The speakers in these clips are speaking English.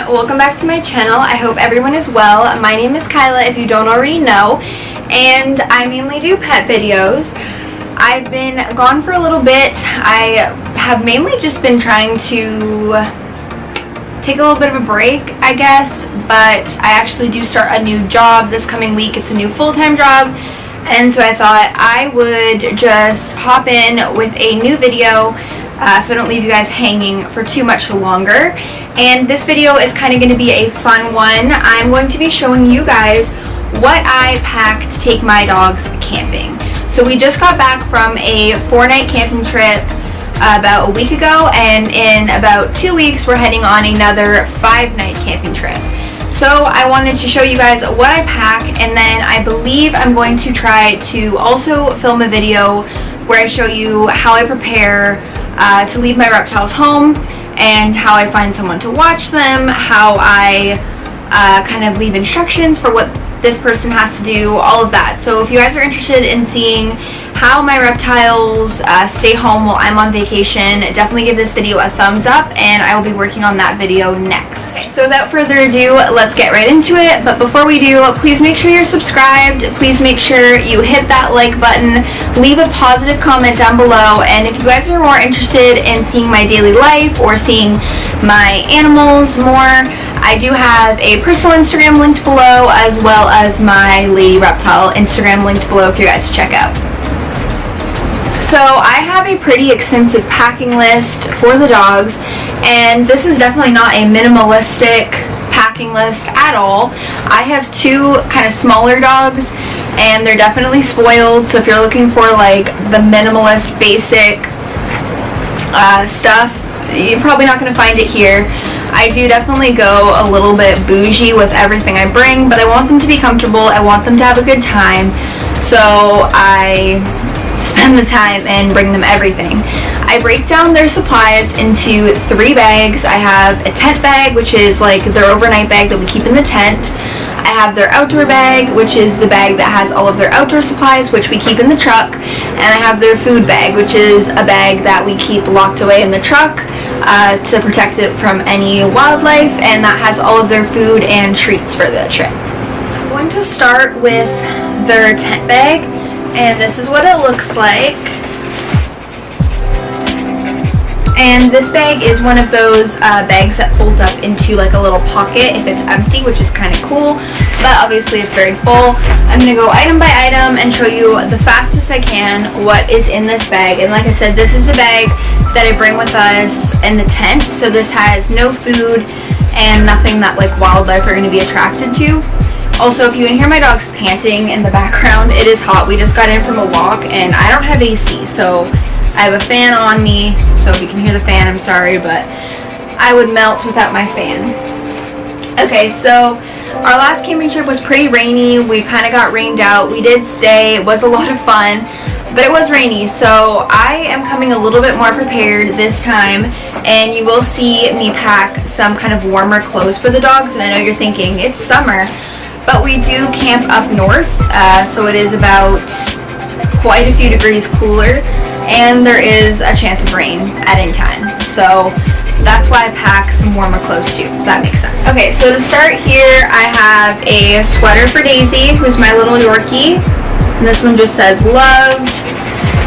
welcome back to my channel. I hope everyone is well. My name is Kyla, if you don't already know, and I mainly do pet videos. I've been gone for a little bit. I have mainly just been trying to take a little bit of a break, I guess, but I actually do start a new job this coming week. It's a new full-time job, and so I thought I would just hop in with a new video so I don't leave you guys hanging for too much longer. And this video is kind of going to be a fun one. I'm going to be showing you guys what I pack to take my dogs camping. So we just got back from a 4-night camping trip about a week ago, and in about 2 weeks we're heading on another 5-night camping trip. So I wanted to show you guys what I pack, and then I believe I'm going to try to also film a video where I show you how I prepare to leave my reptiles home, and how I find someone to watch them, how I kind of leave instructions for what this person has to do, all of that. So if you guys are interested in seeing how my reptiles stay home while I'm on vacation, definitely give this video a thumbs up, and I will be working on that video next. Okay, so without further ado, let's get right into it. But before we do, please make sure you're subscribed. Please make sure you hit that like button, leave a positive comment down below, and if you guys are more interested in seeing my daily life or seeing my animals more, I do have a personal Instagram linked below, as well as my LadyReptile Instagram linked below for you guys to check out. So I have a pretty extensive packing list for the dogs, and this is definitely not a minimalistic packing list at all. I have 2 kind of smaller dogs, and they're definitely spoiled, so if you're looking for like the minimalist basic stuff, you're probably not going to find it here. I do definitely go a little bit bougie with everything I bring, but I want them to be comfortable. I want them to have a good time, so I spend the time and bring them everything. I break down their supplies into 3 bags. I have a tent bag, which is like their overnight bag that we keep in the tent. I have their outdoor bag, which is the bag that has all of their outdoor supplies, which we keep in the truck. And I have their food bag, which is a bag that we keep locked away in the truck to protect it from any wildlife, and that has all of their food and treats for the trip. I'm going to start with their tent bag, and this is what it looks like. And this bag is one of those bags that folds up into like a little pocket if it's empty, which is kind of cool, but obviously it's very full. I'm going to go item by item and show you the fastest I can what is in this bag. And like I said, this is the bag that I bring with us in the tent. So this has no food and nothing that like wildlife are going to be attracted to. Also, if you can hear my dogs panting in the background, it is hot. We just got in from a walk, and I don't have AC, so I have a fan on me, so if you can hear the fan, I'm sorry, but I would melt without my fan. Okay, so our last camping trip was pretty rainy. We kind of got rained out. We did stay. It was a lot of fun, but it was rainy, so I am coming a little bit more prepared this time, and you will see me pack some kind of warmer clothes for the dogs. And I know you're thinking, it's summer, but we do camp up north, so it is about quite a few degrees cooler, and there is a chance of rain at any time. So that's why I pack some warmer clothes too, if that makes sense. Okay, so to start here, I have a sweater for Daisy, who's my little Yorkie, and this one just says loved.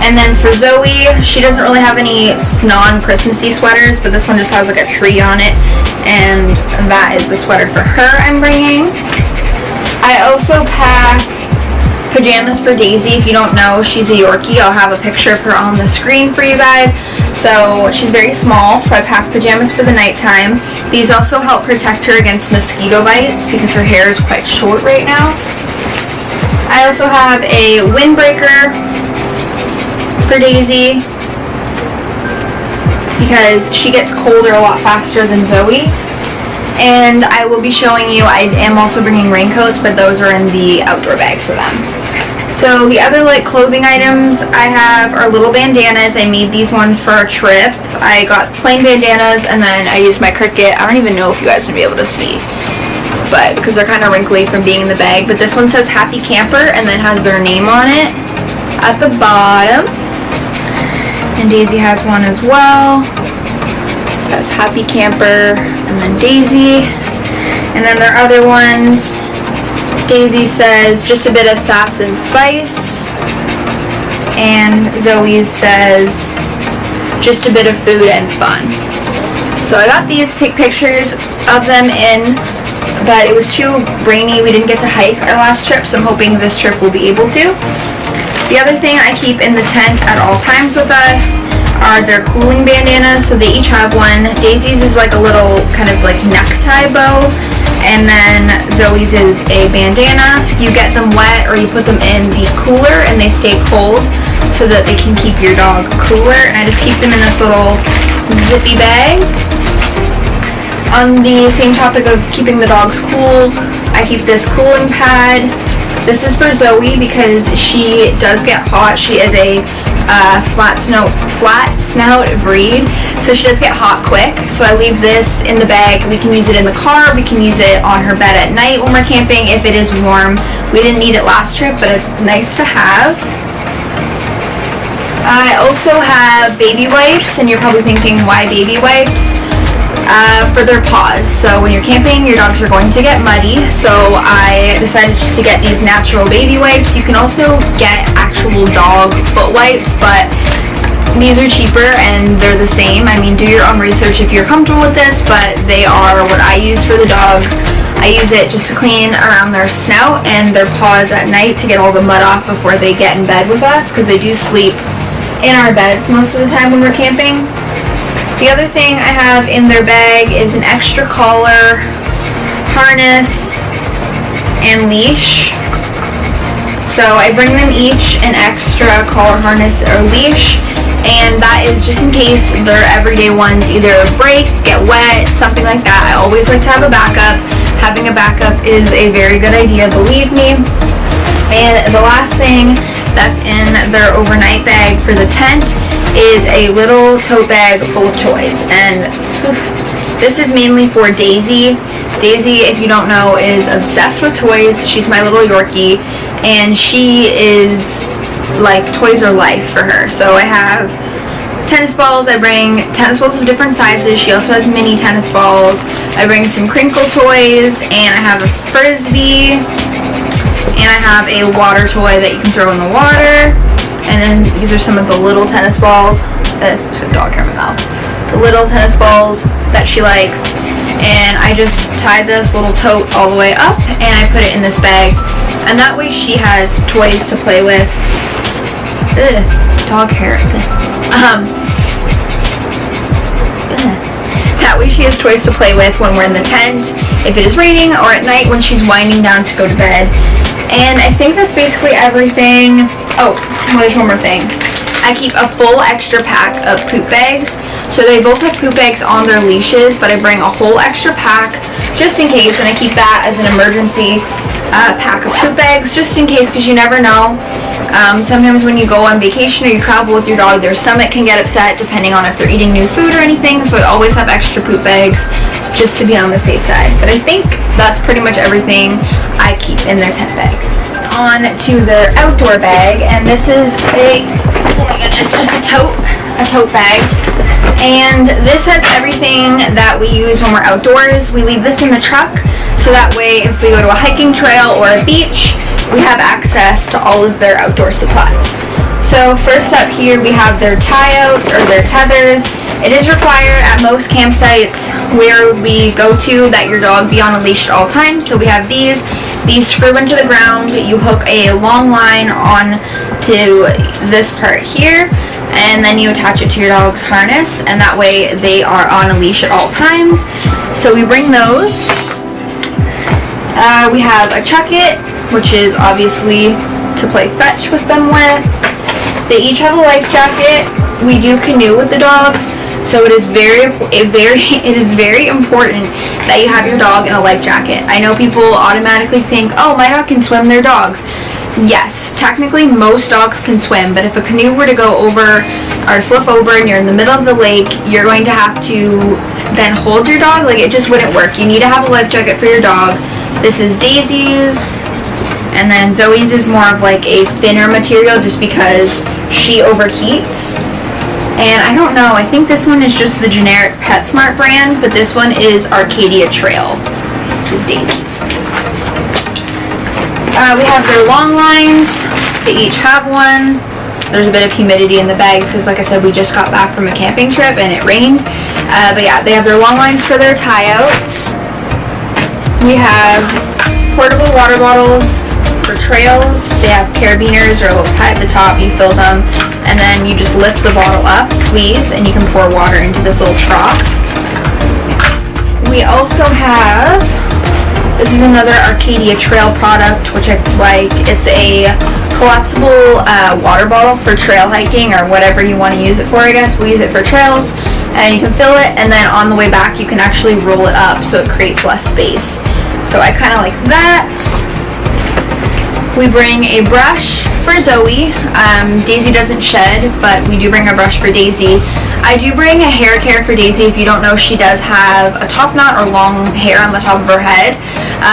And then for Zoe, she doesn't really have any non-Christmassy sweaters, but this one just has like a tree on it, and that is the sweater for her I'm bringing. I also pack pajamas for Daisy. If you don't know, she's a Yorkie. I'll have a picture of her on the screen for you guys. So she's very small, so I pack pajamas for the nighttime. These also help protect her against mosquito bites because her hair is quite short right now. I also have a windbreaker for Daisy because she gets colder a lot faster than Zoe. And I will be showing you, I am also bringing raincoats, but those are in the outdoor bag for them. So the other light clothing items I have are little bandanas. I made these ones for our trip. I got plain bandanas, and then I used my Cricut. I don't even know if you guys are going to be able to see, but because they're kind of wrinkly from being in the bag. But this one says Happy Camper, and then has their name on it at the bottom. And Daisy has one as well. It says Happy Camper, and then Daisy. And then there are other ones. Daisy says just a bit of sass and spice. And Zoe says just a bit of food and fun. So I got these to take pictures of them in, but it was too rainy. We didn't get to hike our last trip, so I'm hoping this trip we'll be able to. The other thing I keep in the tent at all times with us are their cooling bandanas. So they each have one. Daisy's is like a little kind of like necktie bow, and then Zoe's is a bandana. You get them wet or you put them in the cooler and they stay cold so that they can keep your dog cooler. And I just keep them in this little zippy bag. On the same topic of keeping the dogs cool, I keep this cooling pad. This is for Zoe because she does get hot. She is a flat snout breed, so she does get hot quick. So I leave this in the bag. We can use it in the car. We can use it on her bed at night when we're camping if it is warm. We didn't need it last trip, but it's nice to have. I also have baby wipes, and you're probably thinking, why baby wipes? For their paws. So when you're camping, your dogs are going to get muddy, so I decided just to get these natural baby wipes. You can also get actual dog foot wipes, but these are cheaper and they're the same. I mean, do your own research if you're comfortable with this, but they are what I use for the dogs. I use it just to clean around their snout and their paws at night to get all the mud off before they get in bed with us, because they do sleep in our beds most of the time when we're camping. The other thing I have in their bag is an extra collar, harness, and leash. So I bring them each an extra collar, harness, or leash, and that is just in case their everyday ones either break, get wet, something like that. I always like to have a backup. Having a backup is a very good idea, believe me. And the last thing that's in their overnight bag for the tent is a little tote bag full of toys, and this is mainly for Daisy. Daisy, if you don't know, is obsessed with toys. She's my little Yorkie, and she is like, toys are life for her. So I have tennis balls. I bring tennis balls of different sizes. She also has mini tennis balls. I bring some crinkle toys, and I have a frisbee, and I have a water toy that you can throw in the water. And then these are some of the little tennis balls. There's a dog hair in my mouth. The little tennis balls that she likes. And I just tie this little tote all the way up, and I put it in this bag. And that way she has toys to play with. Ugh, dog hair. That way she has toys to play with when we're in the tent, if it is raining, or at night when she's winding down to go to bed. And I think that's basically everything. Oh, there's one more thing. I keep a full extra pack of poop bags. So they both have poop bags on their leashes, but I bring a whole extra pack just in case, and I keep that as an emergency pack of poop bags just in case, because you never know. Sometimes when you go on vacation or you travel with your dog, their stomach can get upset depending on if they're eating new food or anything, so I always have extra poop bags just to be on the safe side. But I think that's pretty much everything I keep in their tent bag. On to their outdoor bag, and this is a, oh my goodness, just a tote bag, and this has everything that we use when we're outdoors. We leave this in the truck, so that way if we go to a hiking trail or a beach, we have access to all of their outdoor supplies. So first up here we have their tie-outs or their tethers. It is required at most campsites where we go to that your dog be on a leash at all times. So we have these screw into the ground. You hook a long line on to this part here, and then you attach it to your dog's harness, and that way they are on a leash at all times. So we bring those. We have a chuck-it, which is obviously to play fetch with them with. They each have a life jacket. We do canoe with the dogs, so it is very important that you have your dog in a life jacket. I know people automatically think, oh, my dog can swim, their dogs. Yes, technically most dogs can swim, but if a canoe were to go over or flip over and you're in the middle of the lake, you're going to have to then hold your dog. Like, it just wouldn't work. You need to have a life jacket for your dog. This is Daisy's, and then Zoe's is more of like a thinner material just because she overheats. And I don't know, I think this one is just the generic PetSmart brand, but this one is Arcadia Trail. which is Daisy's. We have their long lines. They each have one. There's a bit of humidity in the bags because, like I said, we just got back from a camping trip and it rained. But yeah, they have their long lines for their tie-outs. We have portable water bottles for trails. They have carabiners or a little tie at the top. You fill them and then you just lift the bottle up, squeeze, and you can pour water into this little trough. We also have, this is another Arcadia Trail product, which I like. It's a collapsible water bottle for trail hiking or whatever you want to use it for, I guess. We use it for trails, and you can fill it, and then on the way back you can actually roll it up so it creates less space. So I kind of like that. We bring a brush for Zoe. Daisy doesn't shed, but we do bring a brush for Daisy. I do bring a hair care for Daisy. If you don't know, she does have a top knot or long hair on the top of her head,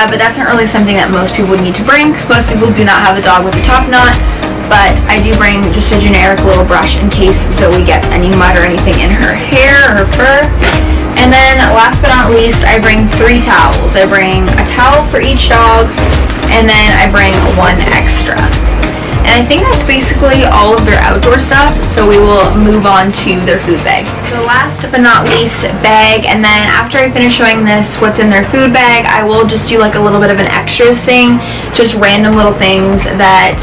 but that's not really something that most people would need to bring because most people do not have a dog with a top knot. But I do bring just a generic little brush in case Zoe gets any mud or anything in her hair or her fur. And then last but not least, I bring 3 towels. I bring a towel for each dog, and then I bring one extra. And I think that's basically all of their outdoor stuff, so we will move on to their food bag. The last but not least bag, and then after I finish showing this what's in their food bag, I will just do like a little bit of an extras thing, just random little things that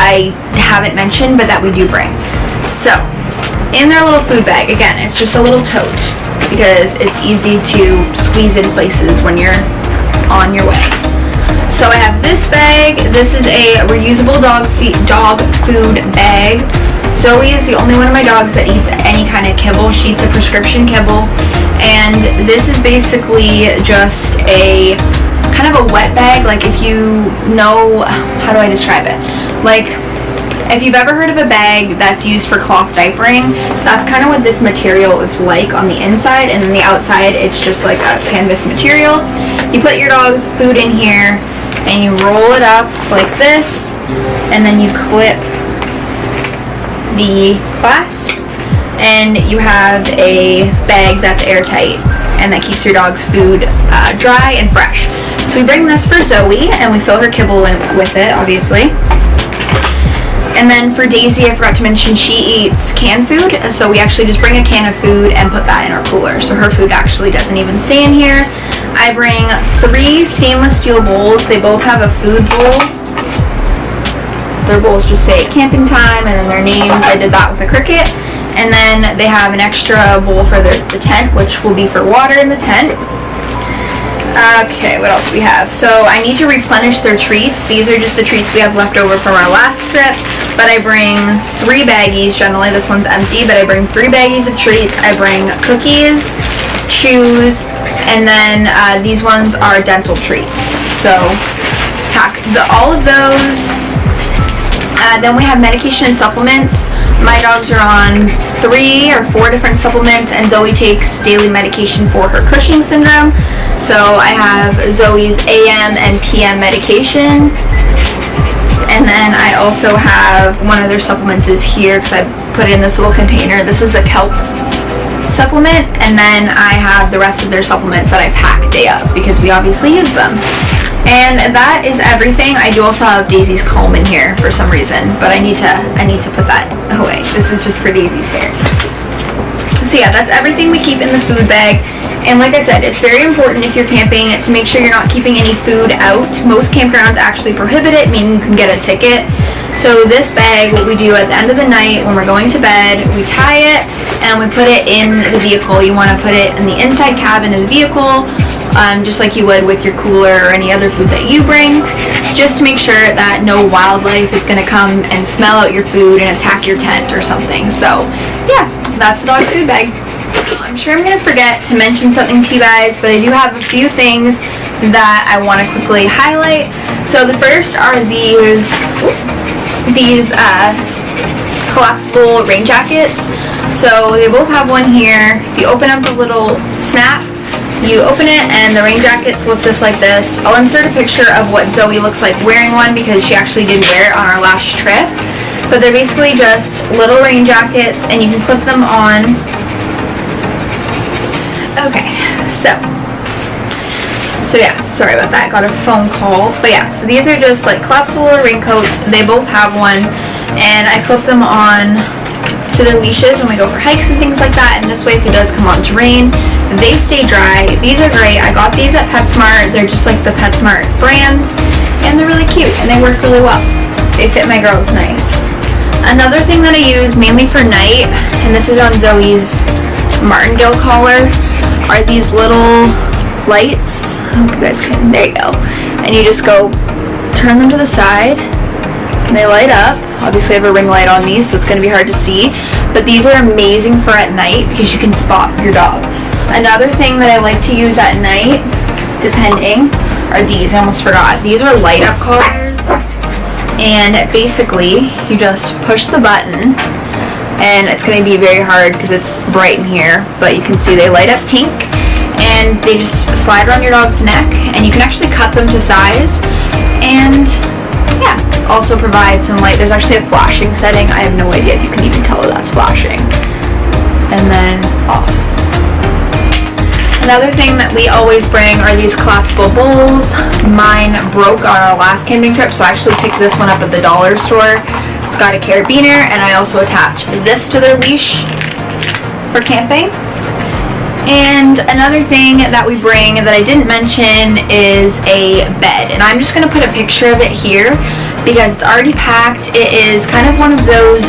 I haven't mentioned but that we do bring. So in their little food bag, again, it's just a little tote because it's easy to squeeze in places when you're on your way. So I have this bag. This is a reusable dog food bag. Zoe is the only one of my dogs that eats any kind of kibble. She eats a prescription kibble. And this is basically just a kind of a wet bag. Like if you know, how do I describe it? Like if you've ever heard of a bag that's used for cloth diapering, that's kind of what this material is like on the inside, and then the outside it's just like a canvas material. You put your dog's food in here and you roll it up like this, and then you clip the clasp, and you have a bag that's airtight and that keeps your dog's food dry and fresh. So we bring this for Zoe and we fill her kibble in with it, obviously. And then for Daisy, I forgot to mention, she eats canned food, so we actually just bring a can of food and put that in our cooler, so her food actually doesn't even stay in here. I bring 3 stainless steel bowls. They both have a food bowl. Their bowls just say camping time and then their names. I did that with a Cricut. And then they have an extra bowl for the tent, which will be for water in the tent. Okay, what else do we have? So I need to replenish their treats. These are just the treats we have left over from our last trip, but I bring 3 baggies. Generally this one's empty, but I bring 3 baggies of treats. I bring cookies, chews, and then these ones are dental treats. So pack all of those. Then we have medication and supplements. My dogs are on 3 or 4 different supplements, and Zoe takes daily medication for her Cushing syndrome. So I have Zoe's AM and PM medication. And then I also have one of their supplements is here because I put it in this little container. This is a kelp supplement, and then I have the rest of their supplements that I pack day up because we obviously use them. And that is everything. I do also have Daisy's comb in here for some reason, but I need to put that away. This is just for Daisy's hair. So yeah, that's everything we keep in the food bag. And like I said, it's very important if you're camping to make sure you're not keeping any food out. Most campgrounds actually prohibit it, meaning you can get a ticket. So this bag, what we do at the end of the night when we're going to bed, we tie it and we put it in the vehicle. You want to put it in the inside cabin of the vehicle, just like you would with your cooler or any other food that you bring, just to make sure that no wildlife is going to come and smell out your food and attack your tent or something. So yeah, that's the dog's food bag. I'm sure I'm going to forget to mention something to you guys, but I do have a few things that I want to quickly highlight. So the first are these collapsible rain jackets. So they both have one here. If you open up the little snap, you open it and the rain jackets look just like this. I'll insert a picture of what Zoe looks like wearing one because she actually did wear it on our last trip. But they're basically just little rain jackets and you can clip them on. Okay, so So yeah, sorry about that, got a phone call. But yeah, so these are just like collapsible raincoats. They both have one, and I clip them on to the leashes when we go for hikes and things like that, and this way if it does come on to rain, they stay dry. These are great. I got these at PetSmart. They're just like the PetSmart brand, and they're really cute, and they work really well. They fit my girls nice. Another thing that I use mainly for night, and this is on Zoe's martingale collar, are these little lights. I hope you guys can, there you go. And you just go turn them to the side, and they light up. Obviously I have a ring light on me, so it's going to be hard to see, but these are amazing for at night because you can spot your dog. Another thing that I like to use at night, depending, are these. I almost forgot. These are light up collars, and basically you just push the button, and it's going to be very hard because it's bright in here, but you can see they light up pink, and they just slide around your dog's neck, and you can actually cut them to size, and yeah, also provide some light. There's actually a flashing setting. I have no idea if you can even tell that that's flashing. And then off. Another thing that we always bring are these collapsible bowls. Mine broke on our last camping trip, so I actually picked this one up at the dollar store. It's got a carabiner, and I also attach this to their leash for camping. And another thing that we bring that I didn't mention is a bed, and I'm just going to put a picture of it here because it's already packed. It is kind of one of those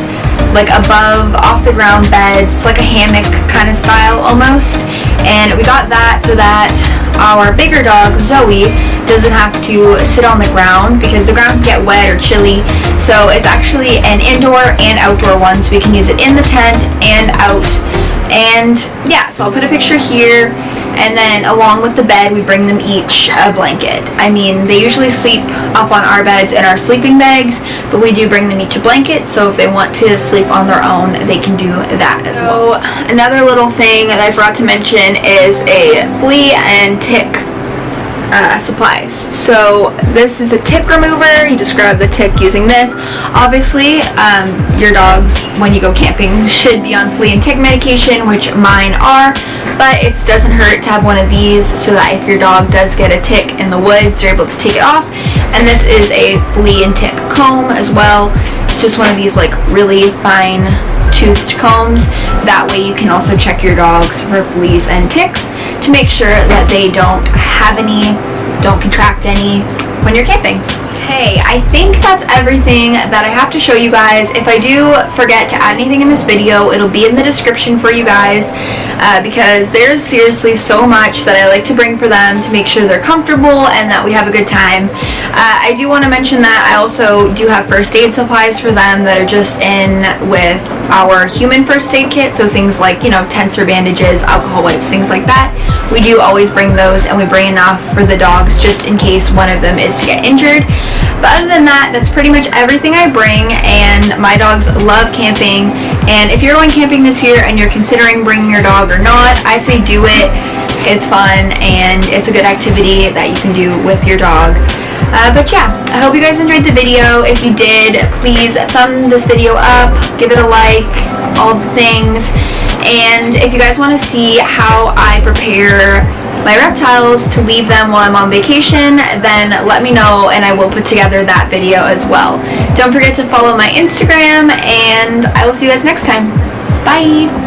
like above off the ground beds. It's like a hammock kind of style almost, and we got that so that our bigger dog Zoe doesn't have to sit on the ground because the ground can get wet or chilly. So it's actually an indoor and outdoor one, so we can use it in the tent and out. And yeah, so I'll put a picture here, and then along with the bed we bring them each a blanket. I mean, they usually sleep up on our beds in our sleeping bags, but we do bring them each a blanket, so if they want to sleep on their own they can do that as well. Another little thing that I forgot to mention is a flea and tick supplies. So this is a tick remover. You just grab the tick using this. Obviously your dogs when you go camping should be on flea and tick medication, which mine are, but it doesn't hurt to have one of these so that if your dog does get a tick in the woods you're able to take it off. And this is a flea and tick comb as well. It's just one of these like really fine toothed combs. That way you can also check your dogs for fleas and ticks to make sure that they don't have any, don't contract any when you're camping. Okay, I think that's everything that I have to show you guys. If I do forget to add anything in this video, it'll be in the description for you guys because there's seriously so much that I like to bring for them to make sure they're comfortable and that we have a good time. I do want to mention that I also do have first aid supplies for them that are just in with our human first aid kit, so things like, you know, tensor bandages, alcohol wipes, things like that. We do always bring those, and we bring enough for the dogs just in case one of them is to get injured. But other than that, that's pretty much everything I bring, and my dogs love camping. And if you're going camping this year and you're considering bringing your dog or not, I say do it. It's fun and it's a good activity that you can do with your dog. But yeah, I hope you guys enjoyed the video. If you did, please thumb this video up, give it a like, all the things. And if you guys want to see how I prepare my reptiles to leave them while I'm on vacation, then let me know and I will put together that video as well. Don't forget to follow my Instagram, and I will see you guys next time. Bye!